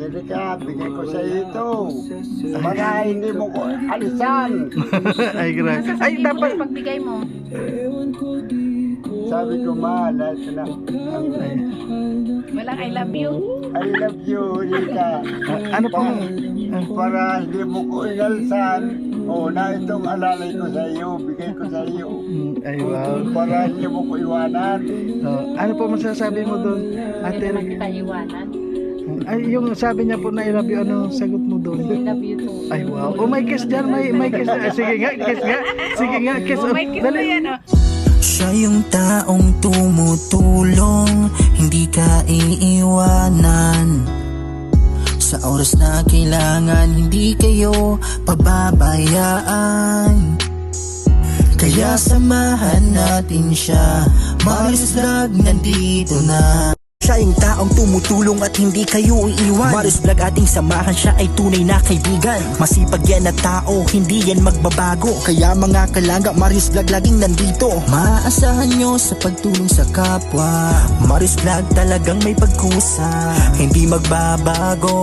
Erika, bigay ko sa iyo ito. Para hindi mo ko alisan. Ay, grabe. Ay, Ay, dapat. pagbigay mo. Sabi ko, mahal, ito na. Walang I love you. I love you, Erika. Ano po? Para hindi mo ko inalisan. O, na itong alalay ko sa iyo, bigay ko sa iyo. Ay, wow. Para hindi mo ko iwanan. Ano po masasabi mo doon, Hindi Ate naman Rick? kita iwanan. Ay, yung sabi niya po na I love you, anong sagot mo I doon? love you too. Ay, wow. Oh, may kiss dyan, may kiss. Sige nga, kiss nga. Sige nga, kiss. Oh, may kiss na yan, oh. Siya yung taong tumutulong, hindi ka iiwanan. Sa oras na kailangan, hindi kayo pababayaan. Kaya samahan natin siya, Marius Vlog nandito na. Siya yung taong tumutulong at hindi kayo iiwan. Marius Vlog ating samahan, siya ay tunay na kaibigan. Masipag yan na tao, hindi yan magbabago. Kaya mga kalangga, Marius Vlog laging nandito. Maaasahan nyo sa pagtulong sa kapwa. Marius Vlog talagang may pagkusa, hindi magbabago.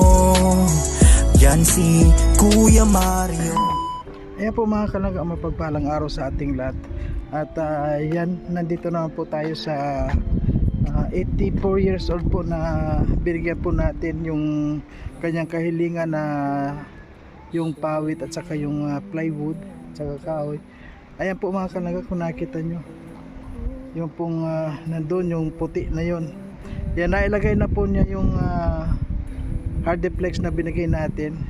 Yan si Kuya Mario. Ayan po mga kalangga, mapagpalang araw sa ating lahat. At yan, nandito naman po tayo sa 84 years old po na binigyan po natin yung kanyang kahilingan na yung pawit at saka yung plywood at saka kahoy. Ayan po mga kalangga, kung nakita nyo yung pong nandun yung puti na yon, yan, nailagay na po niya yung hardiplex na binigay natin.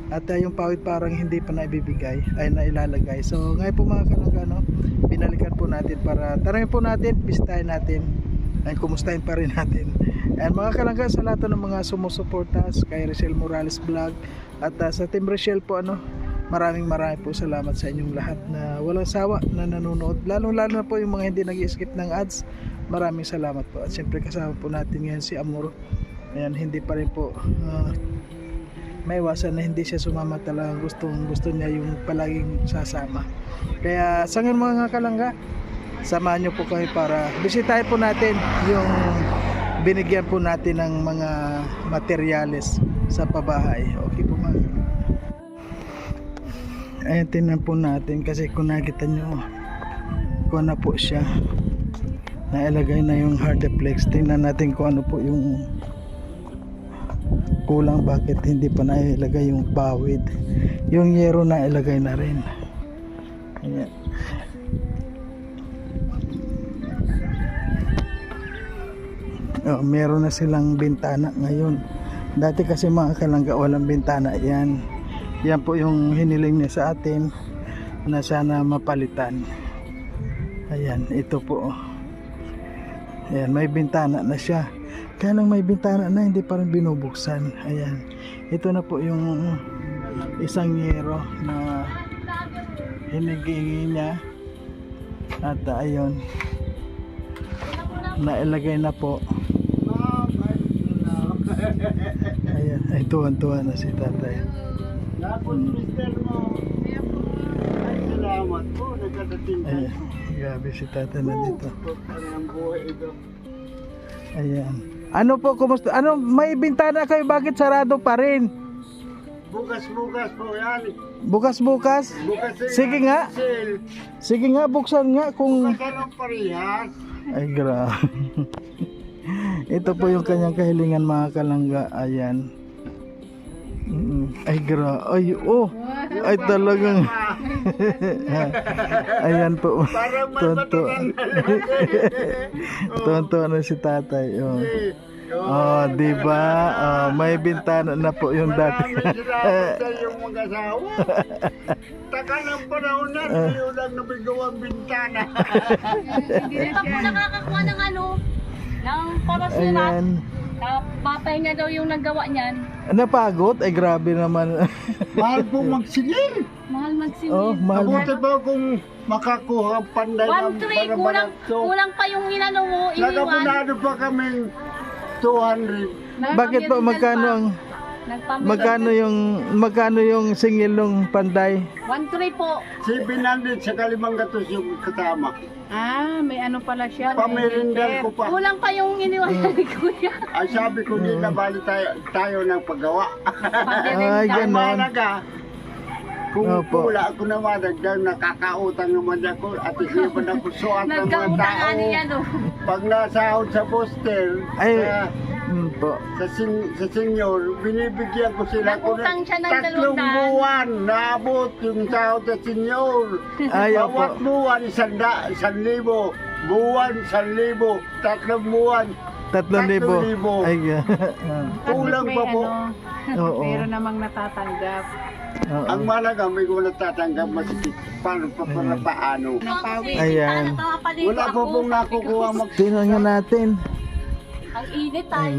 At yung pawit parang hindi pa naibibigay, ay nailalagay. So ngayon po mga kalangga, no, binalikan po natin para tarangin po natin, bisitahin natin, ay kumustahin pa rin natin. And mga kalangga, sa lahat ng mga sumusuportas kay Richelle Morales Vlog at sa Team Richelle po, maraming po salamat sa inyong lahat na walang sawa na nanonood, lalo na po yung mga hindi nag-skip ng ads. Maraming salamat po. At siyempre kasama po natin ngayon si Amor. Ayan, hindi pa rin po may iwasan na hindi siya sumama, talaga gusto niya yung palaging sasama. Kaya sa ngayon mga kalangga, samahan nyo po kami para bisitahin po natin yung binigyan po natin ng mga materyales sa pabahay. Okay po mga kalangga. Ayan, tingnan po natin kasi kung nakita nyo, kung ano po siya, nailagay na yung hardiplex. Tingnan natin kung ano po yung kulang, bakit hindi pa nailagay yung pawid. Yung yero na ilagay na rin. Ayan. Meron na silang bintana ngayon. Dati kasi mga kalangga, walang bintana yan. Yan po yung hiniling niya sa atin na sana mapalitan. Ayan, ito po. Ayan, may bintana na siya. Kaya lang may bintana na, hindi pa rin binubuksan. Ayan, ito na po yung isang yero na hinigingi niya. At ayun, nailagay na po. Ayan, ay tuwan-tuwa na si tatay. Tapos, mister mo. Ay, salamat po. Nagkadating ka. Ayan, grabe si tatay na dito. Parang buhay ito. Ayan. Ano po, kumusta? Ano, may bintana kayo, bakit sarado pa rin? Bukas-bukas po yan. Bukas-bukas? Bukas Sige nga. sale. Sige nga, buksan nga kung... Bukas ang parehas. Ay, grabe. Ito po yung kanyang kahilingan mga kalangga. Ayan. Ay, grabe. Ay, oh. Ay, talagang... Ayan po. Parang may Tonto. matulang Tonto na si tatay. Oh, oh, di ba? Oh, may bintana na po yung dati. Maraming salamat sa iyong mga asawa. Taka ng panahon na, tayo lang nabigawang bintana. Ako nakakakuha ng ng parasirat. Ayan. Papay niya daw yung nagawa niyan. Napagod? Ay, grabe naman. Mahal po magsilil. Mahal magsimil. Oh, mahal. Mabuti ba kung makakuha ang panday ng 1-3, barabaratso? kulang pa yung inano mo, iniwan. Nagabunado pa kaming 200. Bakit po magkano ang Magkano yung singil ng panday? 1-3 po. 700 sa Kalimanggatos yung kasama. May ano pala siya. Pamirindan ko pa. Kulang pa yung iniwanan ni Kuya. Ay sabi ko di na bali tayo ng paggawa. Ay, Ang ganon. mahalaga, kung Opo. wala ako naman, nakakautang naman ako at hindi pa ako suat ng mga Nagkautangan tao. niya, no? Pag nasahod sa poster, Ay, sa, po. sa senior, binibigyan ko sila Nagutang siya ng 3 200. buwan. Naabot yung sahod sa senior. Ay, Bawat opo. buwan, 1,000. Buwan, 1,000. 3 buwan, 3,000. Ay, kulang pa po. oo. Meron namang natatanggap. Oo. Ang malaga, may wala tatanggap masikip. Paano pa para paano? Napawi. Ayan. Wala po pong nakukuha Tingnan nga natin. Ang init ay.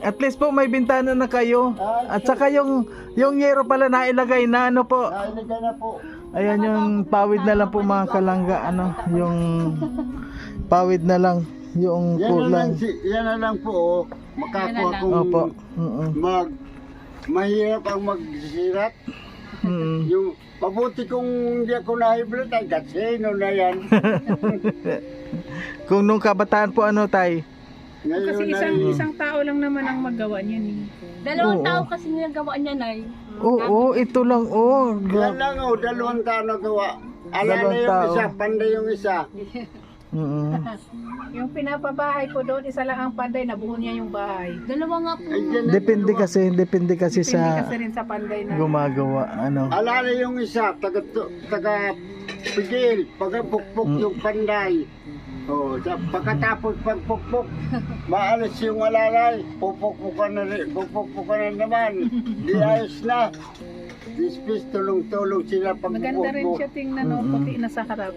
At least po may bintana na kayo. At saka yung yero pala nailagay na ano po. Nailagay na po. Ayan yung pawid na lang po mga kalangga, ano, yung pawid na lang, yung Yan na lang, kulang. yan na lang po. Oh. Makakuha kong Opo. Oo. mahirap ang magsirat. Mm. Yung mabuti kung hindi ako nahiblat ay kasino na yan. Kung nung kabataan po ano tay? Ngayon Kasi ay isang tao lang naman ang magawa niyan. Dalawang Oo. tao kasi nagawa niya, Nay. Oo, ito lang. Oh, yan lang oh, 2 taon na gawa. Alala Dalawang yung tao. isa, panday yung isa. Yung pinapabahay ko doon, isa lang ang panday, nabuo niya yung bahay. Dalawa nga po. Ay, dyan na Depende dalawa. kasi Hindi sa kasi rin sa panday na. gumagawa, ano. Alala yung isa, taga pigil, pagpukpok yung panday. Oh, pagkatapos pagpukpok, maalis yung alalay, pupukpukan na naman. Di ayos na. Dispis tulong-tulong sila Maganda rin pagpukpok. siya tingnan, no? Puti na sa harap.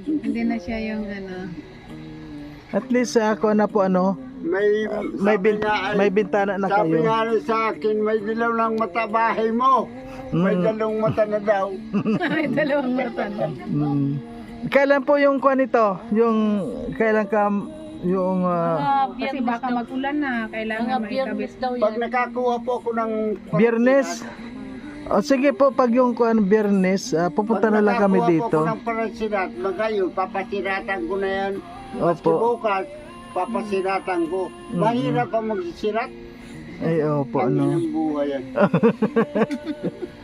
Hindi na siya yung ano. At least ako na po ano, May, may bintana na sabi kayo. nga rin sa akin, may dilaw ng mata bahay mo. May dalawang mata na daw. May dalawang mata. Mm. Kailan po yung kuha nito? Yung kailan ka yung Mga Kasi biyernes baka daw. magulan na, kailangan Mga may biyernes kabit. daw Pag yan. nakakuha po ako ng Biyernes? O sige po, pag yung kuha Biyernes, pupunta na lang kami dito. Pag nakakuha po ako ng parasirat, magayon, papasiratan ko na yan. Maski Opo. bukas, papasiratan ko. Mahirap pa magsisirat. Ay, opo, Kami ano. ng buhay yan.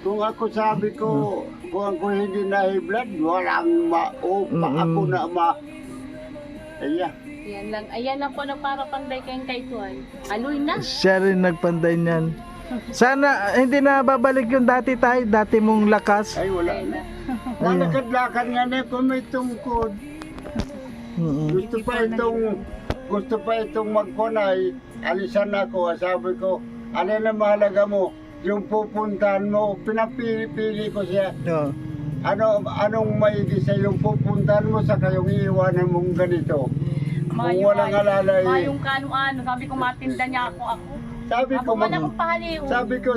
Kung ako sabi ko, kung ako hindi nahiblat, walang maupa ako na Ayan. Ayan lang. Ayan lang po ng para panday kayong kay Tuan. Aloy na. Siya rin nagpanday niyan. Sana hindi na babalik yung dati tayo, dati mong lakas. Ay, wala na. Lalakad-lakad nga na kung may tungkod. Mm-mm. Gusto pa itong magkunay, alisan ako. Sabi ko, ano na mahalaga mo? Yung pupuntahan mo, pinapili-pili ko siya. Oo. Anong maigi sa yung pupuntahan mo sa kayong iiwanan mong ganito? Kung walang alalay. Mayong kano-ano. Sabi ko matinda niya ako. Sabi ko, Ako man akong pahaliw. sabi ko,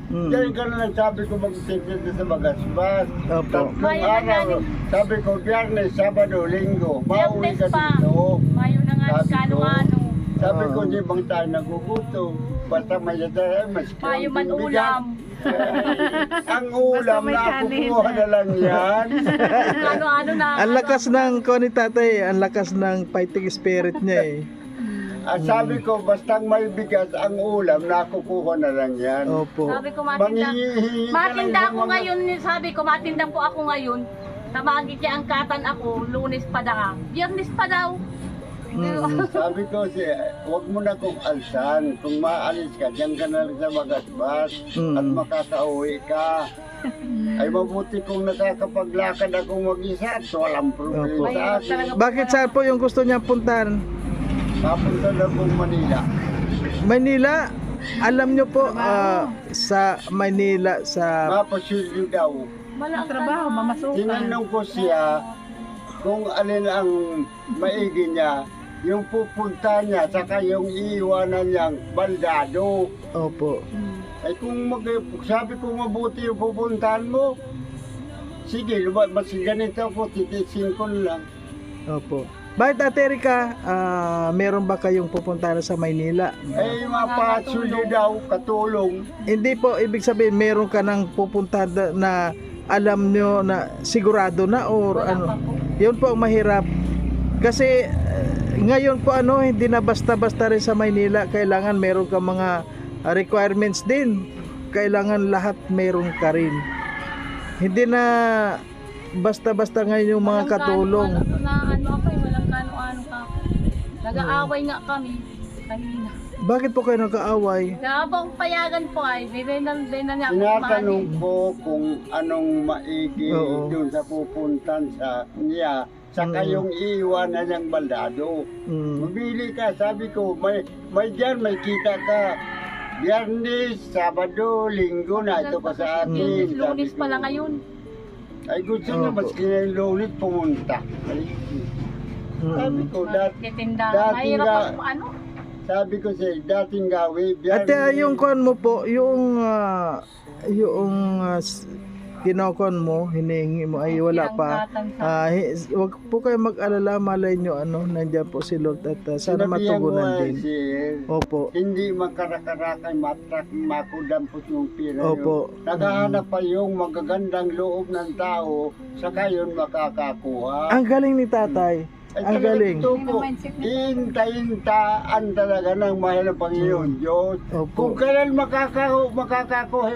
diyan ka na lang, sabi ko magtitinda sa Bagasbas. Opo. 3 Kaya na araw. galing. Sabi ko, Biyernes, Sabado, Linggo. Mauwi Biyernes ka pa. dito. Mayo na nga Sabi ko, kano-ano. Sabi ko, di bang tayo nagugutom? Basta may dadahan, mas Mayo man kaunting ulam. bigas. Ang ulam may na kanin. kukuha na lang yan. Ano-ano na. Ang lakas ng kuha ni tatay, ang lakas ng fighting spirit niya eh. At sabi ko, basta may bigas ang ulam, nakukuha na lang yan. Opo. Sabi ko matinda. Manghihingi ka lang Matinda ng ako mga- ngayon. Sabi ko matinda po ako ngayon. Tamagit niya ang katan ako. Lunes pa daw. Biyernes pa daw. Sabi ko, huwag mo na kong alsan. Kung maalis ka, diyan ka na lang sa Bagasbas at makakauwi ka. Ay mabuti kung nakakapaglakad akong mag-isa at walang problema Opo. sa akin. Bakit saan po yung gusto niyang puntahan? Papunta na pong Manila. Manila? Alam niyo po, sa Manila, sa... Mapasilyo daw. Ang trabaho, mamasukan. Tinanong ko siya kung alin ang maigi niya, yung pupunta niya, saka yung iiwanan niyang baldado. Opo. Ay kung sabi ko mabuti yung pupuntahan mo, sige, mas ganito ako, titisin ko lang. Opo. Bakit Ate Erika, meron ba kayong pupuntahan sa Maynila? Eh, mapasuli daw, katulong. Hindi po, ibig sabihin meron ka nang pupuntahan na alam nyo na sigurado na or Wala ano? pa po. Yun po ang mahirap. Kasi ngayon po hindi na basta-basta rin sa Maynila, kailangan meron ka mga requirements din. Kailangan lahat meron ka rin. Hindi na basta-basta ngayon yung mga Walang katulong. kano-ano na ano ako eh, walang kano-ano ka. Nag-aaway nga kami kanina. Bakit po kayo nagkaaway? Kaya habang payagan po ay, di na niya ako Tinatanong kumain. ko kung anong maigi Oo. doon sa pupuntan sa niya. Saka yung iiwanan ng baldado. Mm. Mabili ka, sabi ko, may dyan, may kita ka. Biyernes, Sabado, Linggo na ito pa sa atin. Lunes Sabi ko, pala ngayon. Ay gusto niya, Opo. maski na yung lunes pumunta. Ay, sabi Mm. ko, Titinda. dati Mahirap nga- ang ano. sabi ko siya, dating gawi, At Biyernes. yung kon mo po, yung kinokon mo, hinihingi mo ay wala pa. Pinangkatan sa- Wag po kayo mag-alala, malay nyo nandiyan po si Lord at sana Sinabihan ko matugunan nga din. siya, Opo. hindi magkarakarakay matrak makudampot yung pira Opo. yun. Naghahanap pa yung magagandang loob ng tao, saka yun makakakuha. Ang galing ni tatay. Ang galing. Ito Yun po, ang mindset niya. hintayin-taan talaga ng mahal ng Panginoon Diyos. Opo. Kung kailan makakakuha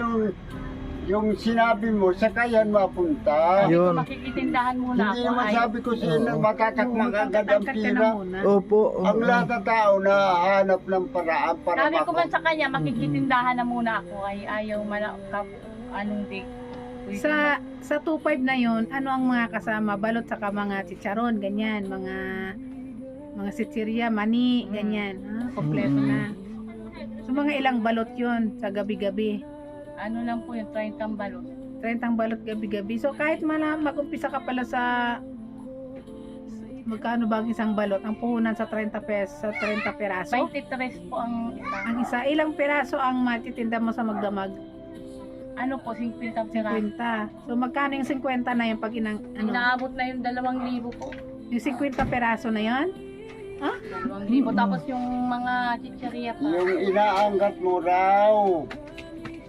yung sinabi mo, saka yan mapunta. Sabi ko, Yun. makikitindahan muna Hindi ako. naman Ay, sabi ko siya na matatakmak agad ang Tangkat ka pira. na muna. Opo. Ang lahat ng tao na hanap ng paraan para sabi ko man mako. sa kanya, makikitindahan na muna ako. Ay, ayaw anong di. Sa 2.5 na yon, ano ang mga kasama? Balot saka mga chicharon, ganyan, mga sitsirya, mani, ganyan. Kompleto na. So mga ilang balot yon sa gabi-gabi. Ano lang po yung 30 balot. 30 balot gabi-gabi. So kahit mag-umpisa ka pala sa magkano ba ang isang balot? Ang puhunan sa 30 pesos, sa 30 peraso. 23 po ang isa. Ang isa, ilang peraso ang matitinda mo sa magdamag? Ano po, 50 pira. 50. So magkano yung 50 na yung pag Inaabot na yung 2,000 po. yung 50 peraso na yon? 2,000. Tapos yung mga chicheria pa. Yung inaangkat mo raw,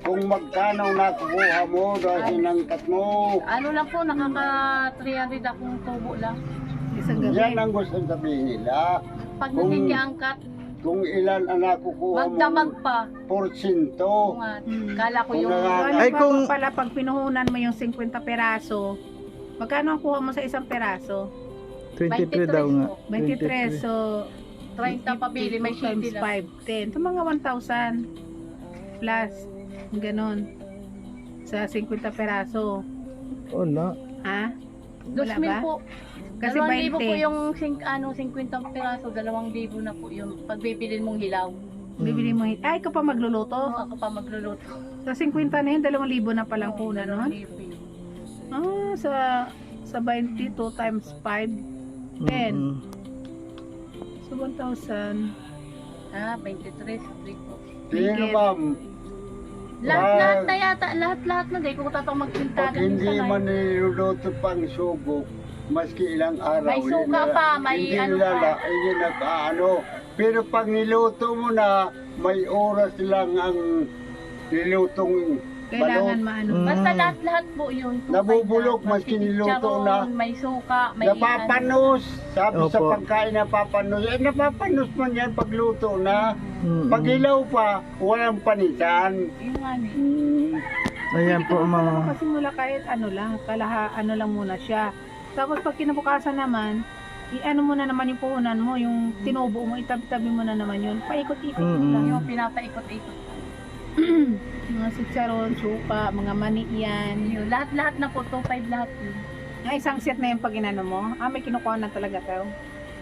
kung magkano nakukuha mo dahil inangkat mo. Ano lang po, nakaka 300 akong tubo lang. Isang gabi. Yan ang gusto sabihin nila. Pag Kung- hindi niya angkat, Kung ilan ang nakukuha mo, magdamag pa. porsyento. Nga, Hmm. kala ko yung Kung Ano Ay, ba kung- pala pag pinuhunan mo yung 50 peraso, magkano ang kuha mo sa isang peraso? 23 daw nga. 23. So 30 pabili, may 2 times 50 lang. 5, 10. So mga 1,000 plus ganon sa 50 peraso. Wala. Ha? 2,000 ba? po. Kasi 2,000 po 20. yung 50 piraso, 2,000 na po yung pagbibilin mong hilaw. Bibili mo, ay, ikaw pa magluluto. Ako pa magluluto. Sa 50 na yun, 2,000 na palang punan nun. 2,000. Sa 22 times 5, 10. Mm. So 1,000. 23 po. Sino ma'am, Lahat na yata, lahat na. Dahil ko tatang pag magpintagan hindi minsan ay. man niluluto pang sugo, maski ilang araw. May suka hindi pa, may hindi ano nilala, pa. hindi nag-ano. Pero pag niluto mo na, may oras lang ang nilutong Kailangan balot. maano. Basta lahat po yun. Nabubulok, maski niluto na. May suka, may Napapanos. Sabi sa Opo. pagkain napapanos. Eh, napapanos man yan pagluto na. Mm. Pag hilaw pa, walang panitan. Yung nga ni. Ayan po mga... Kasi mula kahit ano lang, ano lang muna siya. Tapos pag kinabukasan naman, i-ano mo na naman yung puhunan mo, yung tinubo mo, itabi-tabi mo na naman yun. Paikot-ikot Mm-mm. lang. Yung pinapaikot-ikot. Mga sitsaron, suka, mga mani yan. Yun, lahat na po, 2,500 lahat yun. Yung isang set na yung pag inano mo, may kinukuha na talaga tao.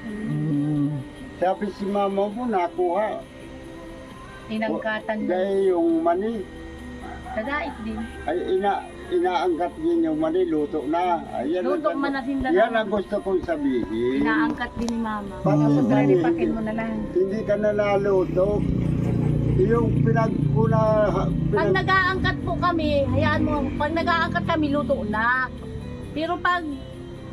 Mm. Sabi si mama mo, nakuha. Inangkatan na. Dahil yung mani, Kadait din. ay inaangkat din yung mani, luto na. Ayan Luto ang- man na sinda Yan ang gusto kong sabihin. Inaangkat din ni mama. Tapos Mm. raripakin mo na lang. Hindi ka na naluto. Yung Pag nag-aangkat po kami, hayaan mo, pag nag-aangkat kami, luto na. Pero pag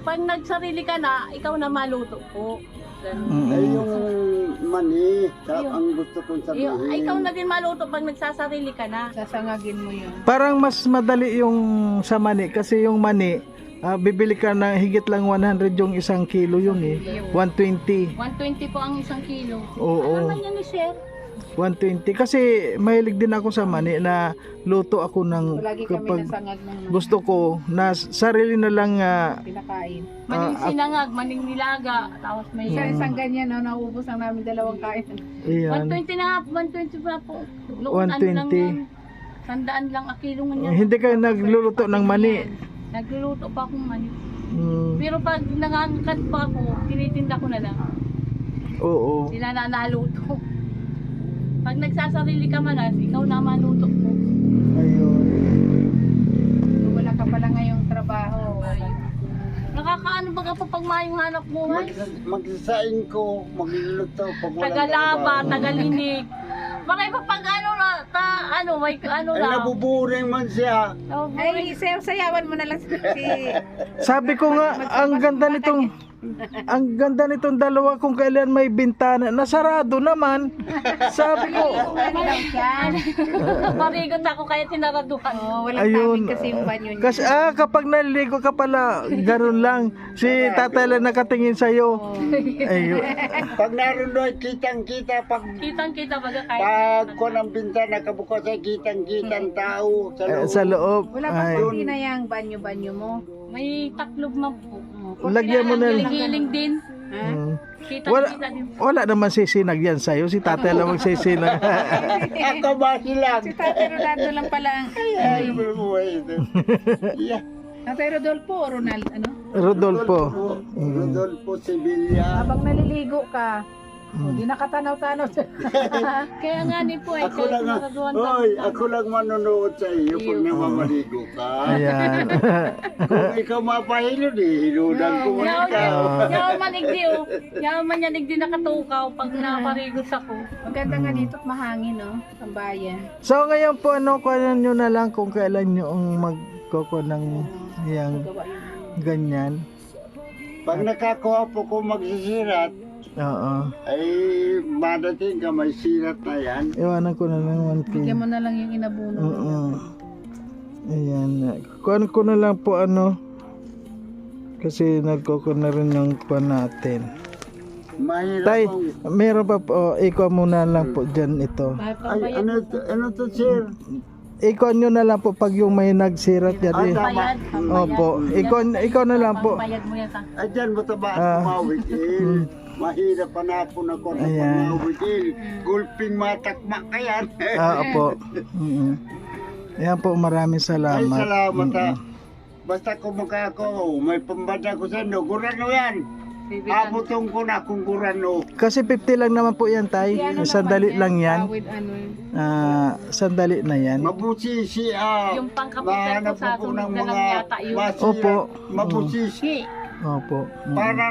pag nagsarili ka na, ikaw na maluto po. Ganun. Ay, Mm. yung mani, Yung- ang gusto kong sabihin. Ikaw na din maluto pag nagsasarili ka na. Sasangagin mo yun. Parang mas madali yung sa mani kasi yung mani bibili ka na higit lang 100 yung isang kilo yun eh. 120. 120 po ang isang kilo. Oo. Ano naman yan ni Sir? 120 kasi mahilig din ako sa mani na luto ako ng Lagi kami kapag nasangag ng gusto ko na sarili na lang pinakain. Maning sinangag, maning nilaga, tapos may Isang ganyan, no, naubos ang namin 2 kain. ayan. 120 na, 120 pa po. Noon, ano lang 120. yan. 100 lang a kilo nga yan. Hindi kayo nagluluto ng mani. Nagluluto pa akong mani. Mm, Pero pag nangangkat pa ako, tinitinda ko na lang. oo. Sila na naluto. Pag nagsasarili ka manas, ikaw na maluto po. Ayun. So, wala ka pala ngayong trabaho. Nakakaano ba ka pa pag mayong hanap buhay? Magsasain ko, magluluto pag walang Tagalaba, trabaho. tagalinig. Baka iba pag ano na, may ano Ay, lang. nabuburing man siya. Ay, sayawan mo na lang si... Sabi ko nga ang ganda nitong dalawa kung kailan may bintana. Nasarado naman. Sabi ko, Barigot ako kaya tinaraduhan. Oh, walang ayun. tabing kasi yung banyo niya. Kasi kapag naliligo ka pala, ganun lang. Si tatay lang nakatingin sa'yo. Ayun. Pag naroon doon, kitang-kita. Kitang-kita baga kahit. Pag ko ng bintana, kabukas ay kitang-kitang tao sa loob. Sa loob. Wala pa Ay. hindi na yung banyo-banyo mo. May taklob man po. Lagyan mo na. Giling din. Ha? Mm. Kita-kita din. Wala naman sisinag yan sa'yo. Si tatay lang magsisinag. Ako ba silang? Si Tatay Rolando lang pala ang... Ay, buhay ito. Yeah. Tatay Rodolfo o Ronald, ano? Rodolfo. Rodolfo Sevilla. Habang naliligo ka, hindi nakatanaw-tanaw. Kaya nga ni po eh. Ako lang, ako lang manonood sa iyo pag namamaligo ka. Ayan. Kung ikaw mapahilo, di hiludan ko muna ikaw. Yaw man igdi oh. Yaw man yan igdi nakatukaw pag naparigos ako. Maganda nga dito at mahangin, no? Ang bayan. So ngayon po, kuhanan nyo na lang kung kailan nyo ang magkoko ng yang ganyan. Pag nakakuha po ko magsisirat, Oo. ay madating ka may sirat na yan. Iwanan ko na lang 1K. Bigyan mo na lang yung inabuno. Oo. Ayan. Kuhan ko na lang po kasi nagkoko na rin ng kuha natin. Mahirap Tay, ang... meron pa po. Ikaw muna lang po dyan ito. Ay, ano to, sir? Ikaw nyo na lang po pag yung may nagsirat dyan. Ay, Eh. tama. Opo. Ikaw na lang po. Bayad mo yan sa... Ay, dyan, mataba Ah. at tumawigil. Mahirap pa na po na kung Ayan. tumawigil. Gulping matakma ka yan. Opo. Ayan po, maraming Ay, salamat. salamat ha. Basta kumaka ako, may pambada ko sa inyo. Gurano yan. Abotong ko na kung gurano. Kasi 50 lang naman po yan, tay. Sandali lang yan. With ano, Sandali na yan. Mabusisi Yung pangkapital ko mahanap sa po ng sunog na lang mga yata yun. Opo. Mabusisi. Opo. Para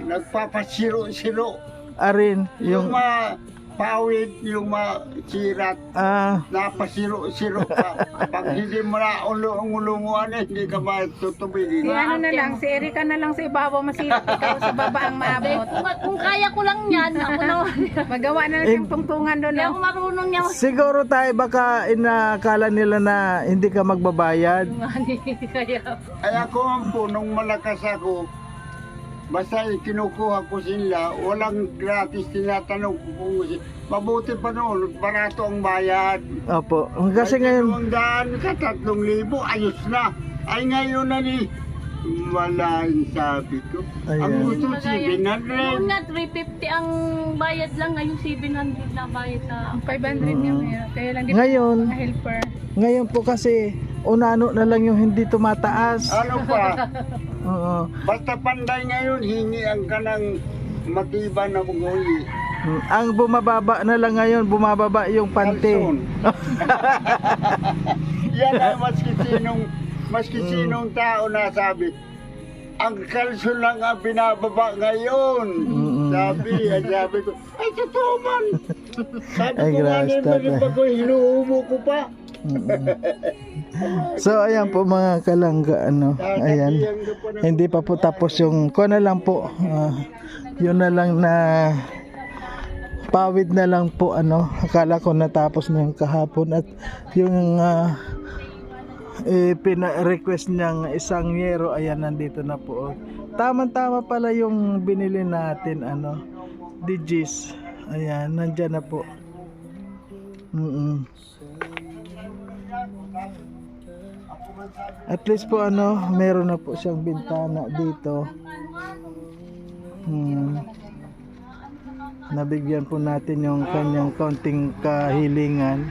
nagpapasiro-siro. Arin, Yung yung pawid, yung masirat. Napasiro-siro pa. Pag hindi mo na ulunguan, hindi ka matutubigin. si ano na lang, si Erika na lang sa ibabaw masirap, ikaw sa baba ang maabot. Kung kaya ko lang yan, ako naman. Magawa na lang siyang tungtungan doon, Hindi no? ako marunong niya. siguro tayo baka inakala nila na hindi ka magbabayad. Kaya, Ay ako ang po, nung malakas ako, basta kinukuha ko sila, walang gratis tinatanong ko kung mabuti pa noon, barato ang bayad. Opo. Kasi ngayon, 200 ka, 3,000, ayos na. Ay ngayon na ni, wala yung sabi ko. Ang Ayan. gusto noon 700. nga 350 ang bayad lang, ngayon 700 na bayad sa... 500 nga meron. Kaya lang di Ngayon, mga helper. ngayon po kasi unano na lang yung hindi tumataas. Ano pa, Oo. basta panday ngayon, hingian ka ng matiba na munguli. Ang bumababa na lang ngayon, bumababa yung pante. Kalson. Yan ay maski sinong tao na sabi, ang kalson lang ang binababa ngayon. Sabi ko, ay totoo man. Sabi Ay, ko nga grabe, nito, tatay. ko hinuubo ko pa. So ayan po mga kalangga, ano, ayan. Hindi pa po tapos yung ko na lang po. Yun na lang na pawid na lang po, ano. Akala ko natapos na yung kahapon at yung pina-request niyang isang yero, ayan, nandito na po. Tama-tama pala yung binili natin, ano, digis. Ayan, nandyan na po. At least po, ano, meron na po siyang bintana dito. Nabigyan po natin yung kanyang kaunting kahilingan.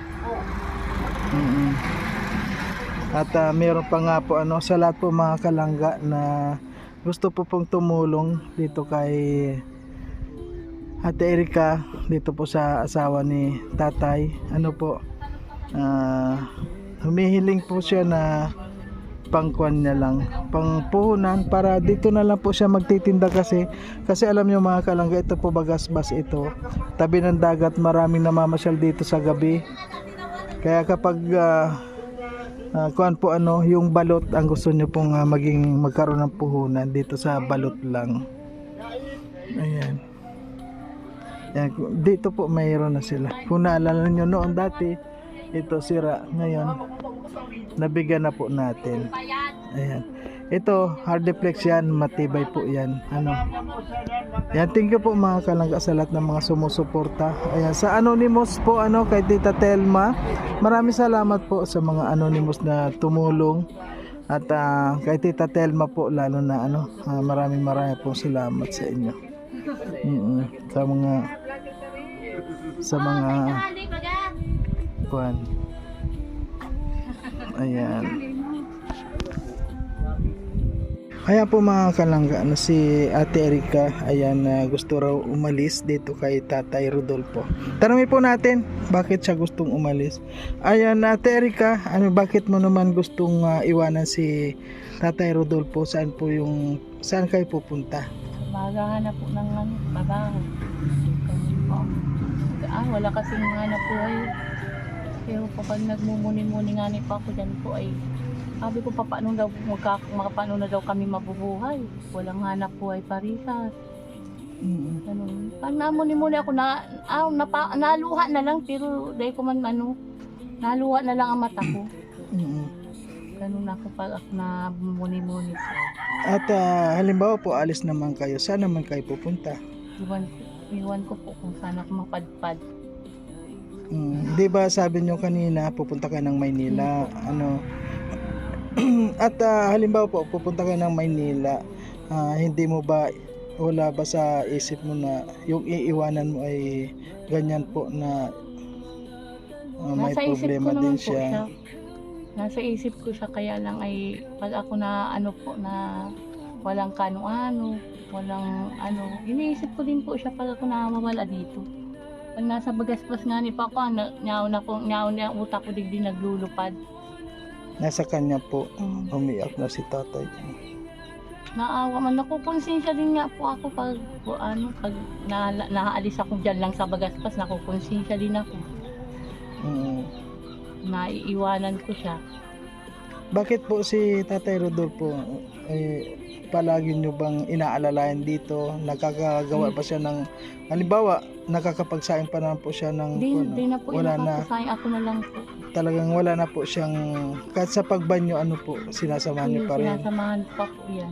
At meron pa nga po, ano, sa lahat po mga kalangga na gusto po pong tumulong dito kay Ate Erika, dito po sa asawa ni tatay, ano po, humihiling po siya na pangkuan niya lang, pangpuhunan, para dito na lang po siya magtitinda kasi alam niyo mga kalangga, ito po Bagasbas, ito tabi ng dagat, maraming namamasyal dito sa gabi, kaya kapag kuan po, ano, yung balot ang gusto niyo pong magkaroon ng puhunan, dito sa balot lang. Ayan. Yan, dito po mayroon na sila. Kung naalala nyo noon dati, ito sira. Ngayon, nabigyan na po natin. Ayan. Ito, hardiplex yan. Matibay po yan. Ano? Yan, thank you po mga kalangga sa lahat ng mga sumusuporta. Ayan, sa Anonymous po, ano, kay Tita Telma. Maraming salamat po sa mga Anonymous na tumulong. At kay Tita Telma po, lalo na, ano, maraming po salamat sa inyo. Sa mga kuan. Ayan. Ayan po mga kalangga, si Ate Erika, ayan, gusto raw umalis dito kay Tatay Rodolfo. Tanungin po natin bakit siya gustong umalis. Ayan, Ate Erika, ano, bakit mo naman gustong iwanan si Tatay Rodolfo? Saan kayo pupunta? Maghahanap po ng trabaho. Wala kasing hanap buhay. Pero kapag nagmumuni-muni nga po ako dyan po ay sabi ko paano na daw kami mabubuhay. Walang hanap buhay parisas. Ganun. Pag namuni-muni ako naluha na lang, pero dahil ko man naluha na lang ang mata ko. Ganun ako pag ako namuni-muni po. At halimbawa po alis naman kayo, saan naman kayo pupunta? Iwan ko po kung saan ako mapadpad. Di ba sabi nyo kanina pupunta kayo ng Maynila, ano? At halimbawa po pupunta kayo ng Maynila, hindi mo ba, wala ba sa isip mo na yung iiwanan mo ay ganyan po na may problema din siya? Nasa isip ko siya, kaya lang ay pag ako na na walang kano-ano, walang iniisip ko din po siya pag ako namawala dito. Pag nasa Bagasbas nga ni Papa, nyaw na utak ko digdi naglulupad. Nasa kanya po, umiyak na si tatay. Naawa man, nakukonsensya din nga po ako pag naalis ako dyan lang sa Bagasbas, nakukonsensya din ako. Naiiwanan ko siya. Bakit po si Tatay Rodolfo palagi nyo bang inaalalayan dito? Nakakagawa ba siya ng, halimbawa, nakakapagsaing pa naman po siya ng Di na po, wala na, ako na lang po. talagang wala na po siyang, kahit sa pagbanyo, ano po, sinasamahan niyo pa rin? Sinasamahan pa po yan.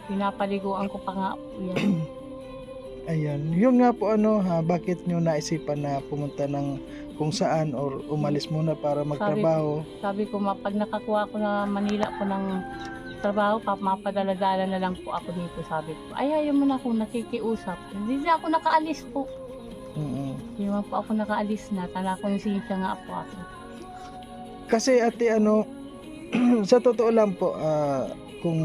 Pinapaliguan ko pa nga po yan. Ayan, yun nga po, bakit nyo naisipan na pumunta ng kung saan or umalis muna para magtrabaho? Sabi ko, pag nakakuha ko na Manila po ng trabaho, mapadala-dala na lang po ako dito, sabi ko. Ayaw mo na ako nakikiusap. Hindi na ako nakaalis po. Hindi naman po ako nakaalis na. Konsensya nga po ako. Kasi ate, sa totoo lang po, kung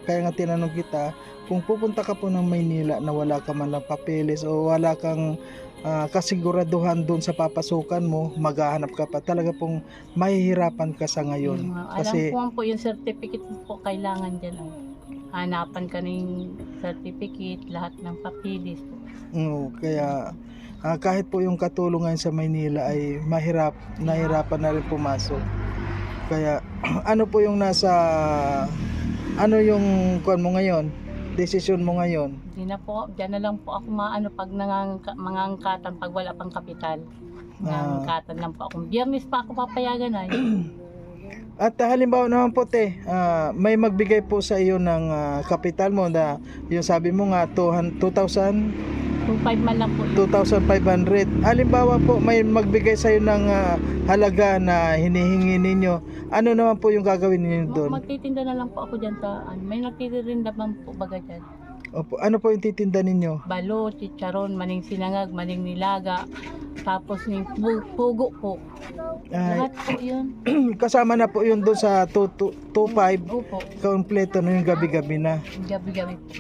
kaya nga tinanong kita, kung pupunta ka po ng Maynila na wala ka man lang papeles o wala kang kasiguraduhan doon sa papasukan mo, maghahanap ka pa, talaga pong mahihirapan ka sa ngayon. Kasi alam ko po yung certificate po kailangan dyan. Hanapan ka ng certificate, lahat ng papeles po. Kaya kahit po yung katulungan sa Maynila ay nahirapan na rin pumasok. Kaya ano po yung nasa ano yung kuan mo ngayon? Desisyon mo ngayon? Hindi na po, dyan na lang po ako maano pag mangangkatan pag wala pang kapital. Nangangkatan lang po ako. Biyernes pa ako papayagan ay. At halimbawa naman po may magbigay po sa iyo ng kapital mo na yung sabi mo nga 2,000 2.5 man lang po. 2,500. Halimbawa po may magbigay sa iyo ng halaga na hinihingi ninyo. Ano naman po yung gagawin niyo doon? Magtitinda na lang po ako dyan sa, may nagtitinda man po baga dyan. Opo, ano po yung titinda ninyo? Balo, chicharon, maning sinangag, maning nilaga, tapos yung pugo po. Lahat po yun. Kasama na po yun doon sa 2,500. Opo, Kompleto na yung gabi-gabi na. gabi-gabi po.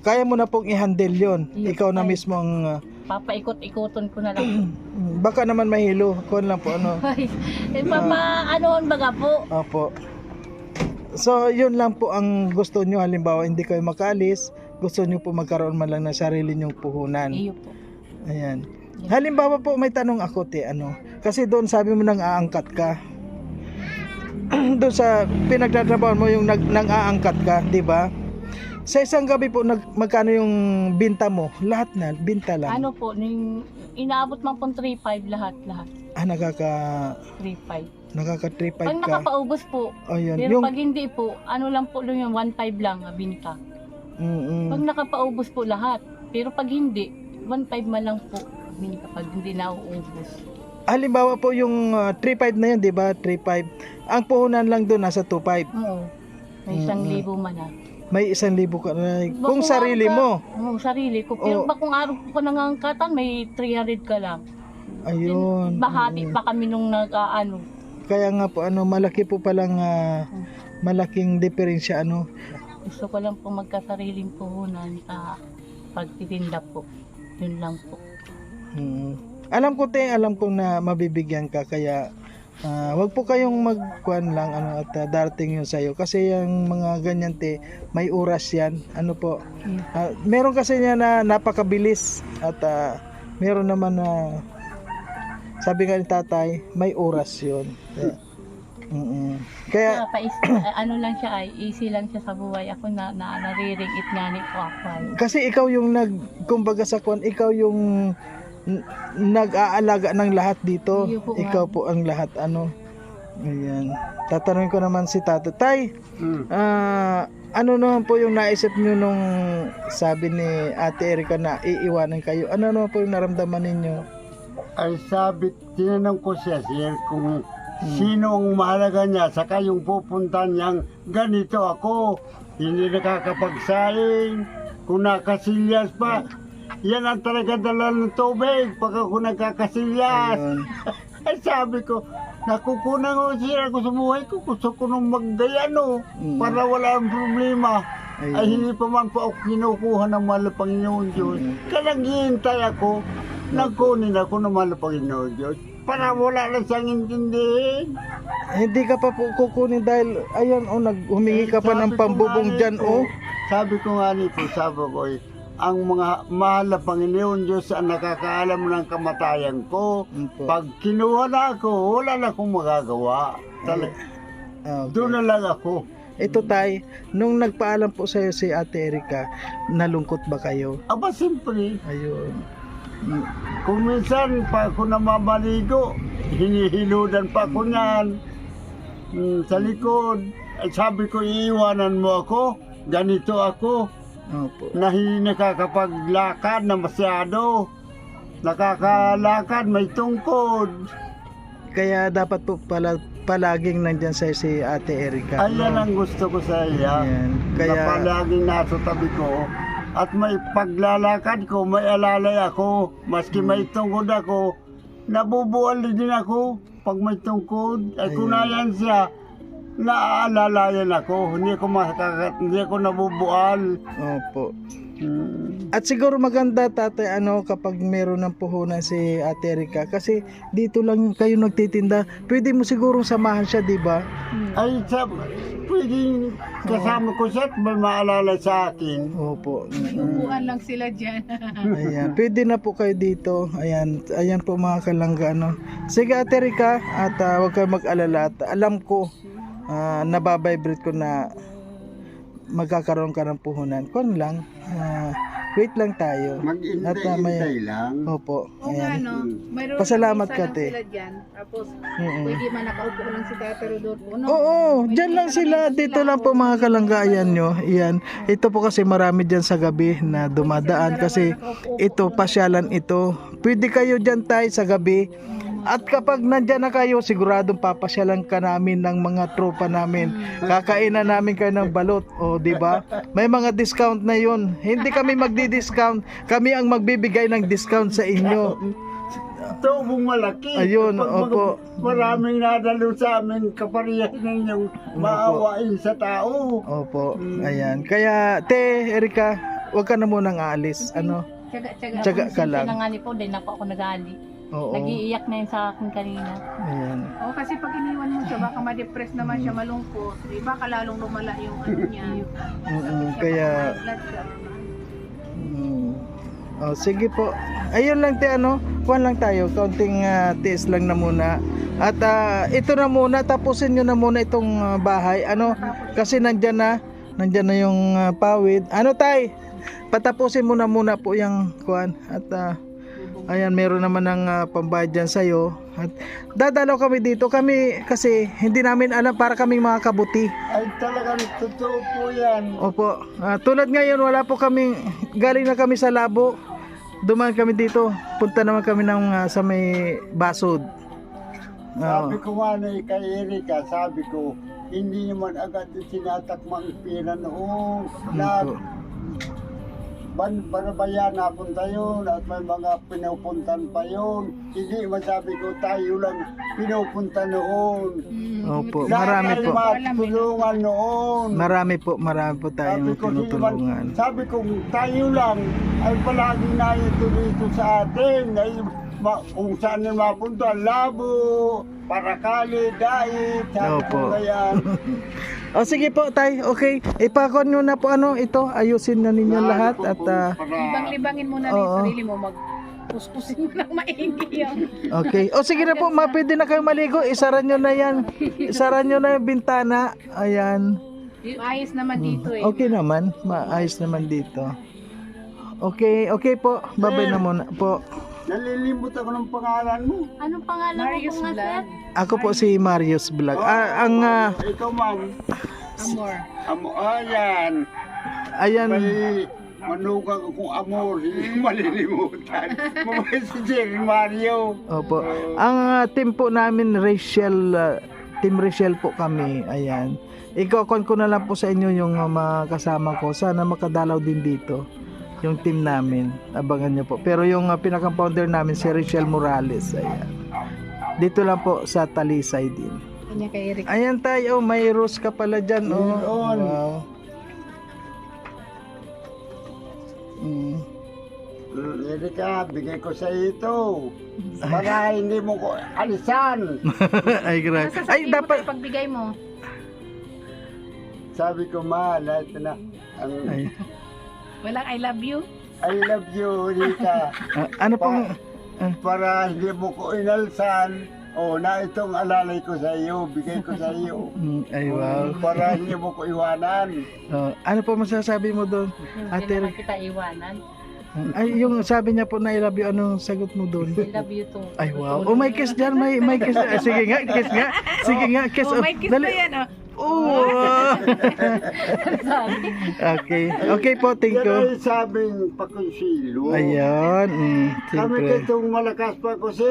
Kaya mo na pong i-handle yun. Yes, Ikaw na ay. mismo ang Papaikot-ikoton ko na lang. baka naman mahilo. Kuwan lang po ano. Anoon baga po. Opo. So, yun lang po ang gusto nyo. Halimbawa, hindi kayo makaalis. Gusto nyo po magkaroon man lang ng sarili nyong puhunan. Iyo po. Ayan. Halimbawa po, may tanong ako, kasi doon sabi mo nang aangkat ka. Doon sa pinagtatrabaho mo yung nang-aangkat ka, di ba? Sa isang gabi po, magkano yung binta mo? Lahat na, binta lang. Ano po, inaabot man po 3.5 lahat. Nakaka 3.5. 3.5 Pag ka. nakapaubos po, O yun. pero pag hindi po, ano lang po yung 1.5 lang binta. Pag nakapaubos po lahat, pero pag hindi, 1.5 man lang po binta pag hindi nauubos. Halimbawa po yung 3.5 na yun, di ba? 3.5. Ang puhunan lang doon nasa 2.5. Oo. May 1,000 man na. May 1,000 ka na. Kung sarili mo. Oo, sarili ko. Pero Oo. ba kung araw ko nangangkatan, may 300 ka lang. Ayun. Bahati pa kami nung nag-ano. Kaya nga po malaki po palang malaking diferensya Gusto ko lang po magkasariling puhunan sa pagtitinda po. Yun lang po. Alam ko na mabibigyan ka, kaya wag po kayong magkuan lang at darating yun sa'yo, kasi yung mga ganyan may oras yan. Ano po, meron kasi niya na napakabilis at meron naman na sabi nga ni tatay, may oras yun. Kaya Ano lang siya ay, easy lang siya sa buhay. Ako nariringit nga ni po ako ay. kasi ikaw yung kumbaga sa kuan, ikaw yung nag-aalaga ng lahat dito. Iyo po, Ikaw po ang lahat Ayan. Tatanungin ko naman si Tato. Tay, ano naman po yung naisip nyo nung sabi ni Ate Erika na iiwanan kayo? Ano naman po yung naramdaman ninyo? Ay sabi, tinanong ko siya kung sino ang mahalaga niya, saka yung pupunta niyang ganito ako, hindi nakakapagsaing, kung nakasilyas pa, yan ang talaga dala ng tubig pag ako nagkakasilyas. Ay sabi ko, nakukunan ko siya ako sa buhay ko, gusto ko nung magdayano para wala ang problema. Ayun. Ay hindi pa man po ako kinukuha ng mahal na Panginoon Diyos. Kaya naghihintay ako, nagkunin ako ng mahal na Panginoon Diyos para wala na siyang intindihin. Hindi ka pa po kukunin dahil ayan humingi ka pa ng pambubong dyan Sabi ko nga nito, ang mga mahal na Panginoon Diyos ang nakakaalam ng kamatayan ko. Pag kinuha na ako, wala na akong magagawa. Okay. Doon na lang ako. Ito tay, nung nagpaalam po sa'yo si Ate Erika, nalungkot ba kayo? Aba, siyempre, Ayun. kung minsan pa ako namamaligo, hinihiludan pa ako niyan sa likod. Ay, sabi ko, iiwanan mo ako, ganito ako. Opo. Na hindi nakakapaglakad na masyado. Nakakalakad, may tungkod. Kaya dapat po palaging nandyan sa'yo si Ate Erika. Ayan ang gusto ko sa iya. Ayan. Na Kaya palaging nasa tabi ko. At may paglalakad ko, may alalay ako. Maski may tungkod ako, nabubual din ako pag may tungkod. Ay kung nayan siya, naaalalayan ako. Hindi ako nabubual. Opo. At siguro maganda tatay kapag meron ng puhunan si Ate Erika, kasi dito lang kayo nagtitinda. Pwede mo siguro samahan siya, di ba? Ay, pwedeng kasama ko siya at may maalala sa akin. Opo. Upuan lang sila dyan. Ayan, pwede na po kayo dito. Ayan po mga kalangga Sige Ate Erika, at huwag kayo mag-alala. At alam ko nababibrate ko na magkakaroon ka ng puhunan. Kun lang, wait lang tayo. Mag-intay lang. Opo, O nga, ayan. no? Mayroon Pasalamat isa ka, lang te. sila dyan. Tapos, Mm-mm. pwede man nakaupo lang si Tatay Rodolfo, no? Oo, May dyan lang sila. nakikita Dito lang po mga kalanggayan nyo. Iyan. Ito po kasi marami dyan sa gabi na dumadaan kasi ito, pasyalan ito. Pwede kayo dyan tayo sa gabi. At kapag nandyan na kayo, siguradong papasyalan ka namin ng mga tropa namin. Kakainan namin kayo ng balot. O, di ba? May mga discount na yun. Hindi kami magdi-discount. Kami ang magbibigay ng discount sa inyo. Ito mong malaki. Ayun, Pag opo. Maraming nadalo sa amin, kaparihan ninyong maawain sa tao. Opo, ayan. Kaya, te, Erika, huwag ka na munang aalis. Ano? Tsaga-tsaga. Tsaga ka lang. Sinangali po, din na po ako nagali. Oo. Nag-iiyak na yun sa akin kanina. Ayan. O, kasi pag iniwan mo siya, baka ma-depress naman siya, malungkot. Di ba, lalong lumala yung ano niya. Kaya, High blood siya. oh, sige po. Ayun lang te, ano, kuhan lang tayo. Kaunting tiis lang na muna. At ito na muna, tapusin nyo na muna itong bahay. Ano, kasi nandyan na yung pawid. Ano tay? Patapusin mo na muna po yung kuhan. At ayan, meron naman ng pambayad dyan sa'yo. At dadalaw kami dito. Kami kasi hindi namin alam, para kaming mga kabuti. Ay talagang totoo po yan. Opo. Tulad ngayon, wala po kaming, galing na kami sa labo. Dumaan kami dito. Punta naman kami ng sa may Basod. Sabi ko nga na kay Erika, sabi ko, hindi naman agad tinatakmang pera noong na banabayan napunta yun at may mga pinupuntan pa yun. Hindi masabi ko tayo lang pinupunta noon. Opo, Lahat marami ay po. matulungan noon. Marami po tayong tinutulungan. Sabi ko tayo lang ay palagi na ito dito sa atin. Ay, kung saan na mapunta, Labo, Paracali, Dait, sabi ko Opo. ganyan. O sige po tay, okay. Ipakon nyo na po ito, ayusin na ninyo lahat at Libang-libangin mo na rin yung sarili mo, mag-puspusin mo ng maigi yung... okay. O sige na po, pwede na kayo maligo. Isara nyo na yan. Isara nyo na yung bintana. Ayan. Ayos naman dito eh. Okay naman, maayos naman dito. Okay, okay po. Babay na muna po. Nalilimot ako ng pangalan mo. Anong pangalan Marius mo po nga, sir? Vlog, Ako po si Marius Vlog. Ikaw ma'am. Amor. Ayan. Ayan. May manugang akong amor. Hindi malilimutan. Mamay si Jerry Mario. Opo. Ang team po namin, Team Rachel po kami. Ayan. Iko-con ko na lang po sa inyo yung mga kasama ko. Sana makadalaw din dito yung team namin. Abangan nyo po. Pero yung pinaka-founder namin si Rachel Morales. Ayan. Dito lang po sa Talisay din. Kanya kay Eric. Ayan tayo. May rose ka pala dyan. Oh. Meron. Wow. Erika, bigay ko sa ito. Para hindi mo ko alisan. Ay, grabe. Nasa Ay, dapat. pagbigay mo. Sabi ko, ma, ito na. Ay. Walang I love you. I love you, Erika. Ano pong... Para hindi mo ko inalsan. Na itong alalay ko sa iyo, bigay ko sa iyo. Ay, wow. Para hindi mo ko iwanan. Ano po masasabi mo doon? Hindi Ate, naman kita iwanan. ay, yung sabi niya po na I love you, anong sagot mo doon? I love you too. Ay, wow. Oh, may kiss dyan, may kiss. Sige nga, kiss nga. Sige nga, kiss. Oh, may kiss Dali. na yan, oh. Oh. Okay. Okay po, thank Yan you. ay sabing pakonsilo. Ayan. Kami Siyempre. kitong malakas pa kasi.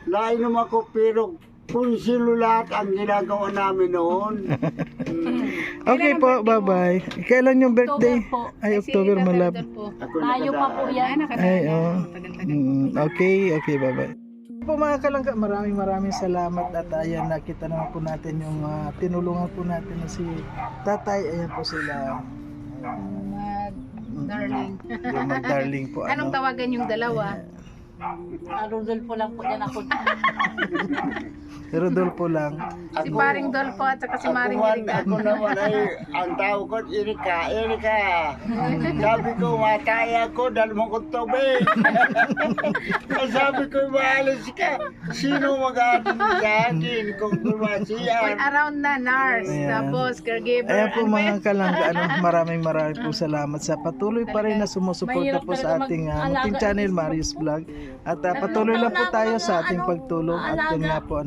Lain naman ko pero konsilo lahat ang ginagawa namin noon. Okay po, bye-bye. Kailan yung birthday? October po. Ay, October, malap. Ako Tayo pa po yan. Ay, oh. Okay, bye-bye. Po mga kalangga, maraming salamat at ayan, nakita naman po natin yung tinulungan po natin na si Tatay. Ayan po sila. Darling. Yung mag-darling po. Anong tawagan yung dalawa? Rodolfo lang po yan ako. Si Rodolfo lang. Si Paring Dolfo at saka si Maring Erika. Ako naman ay, ang tawag ko, Erika. Sabi ko, mataya ko, dahil mo kong tubig. Sabi ko, maalis ka. Sino mag-aatin sa akin kung All kumasiyan? around na, nurse, Ayan. tapos caregiver. Ayan po Ano ba mga yan? kalangga, maraming po salamat sa patuloy pa rin na sumusuporta Mahirap po sa talaga ating mag-alaga munting channel, ng- Marius Vlog. At patuloy lang po tayo sa ating pagtulong at yun nga po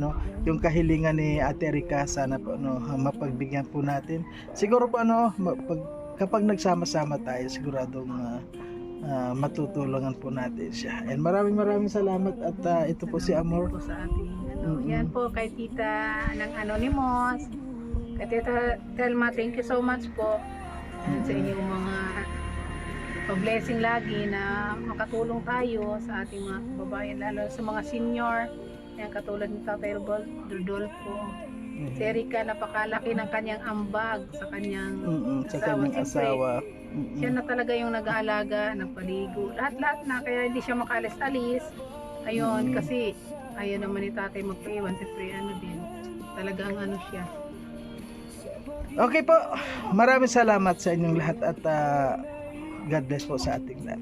yung kahilingan ni Ate Erika, sana po mapagbigyan po natin. Siguro po kapag nagsama-sama tayo, siguradong matutulungan po natin siya. And maraming salamat at ito po si Amor. Po sa ating, Mm-mm. Yan po kay tita ng Anonymous. Kay tita Telma, thank you so much po. And sa inyong mga pa-blessing lagi na makatulong tayo sa ating mga kababayan, lalo sa mga senior. Yan, katulad ni Tatay Rodolfo. Si Erika, napakalaki ng kanyang ambag sa kanyang Sa kanyang Siyempre, asawa. siya na talaga yung nag-aalaga, nagpaligo, lahat na, kaya hindi siya makalis-alis. Ayun, kasi ayaw naman ni tatay magpaiwan, siyempre din, talagang siya. Okay po, maraming salamat sa inyong lahat at God bless po sa ating lahat.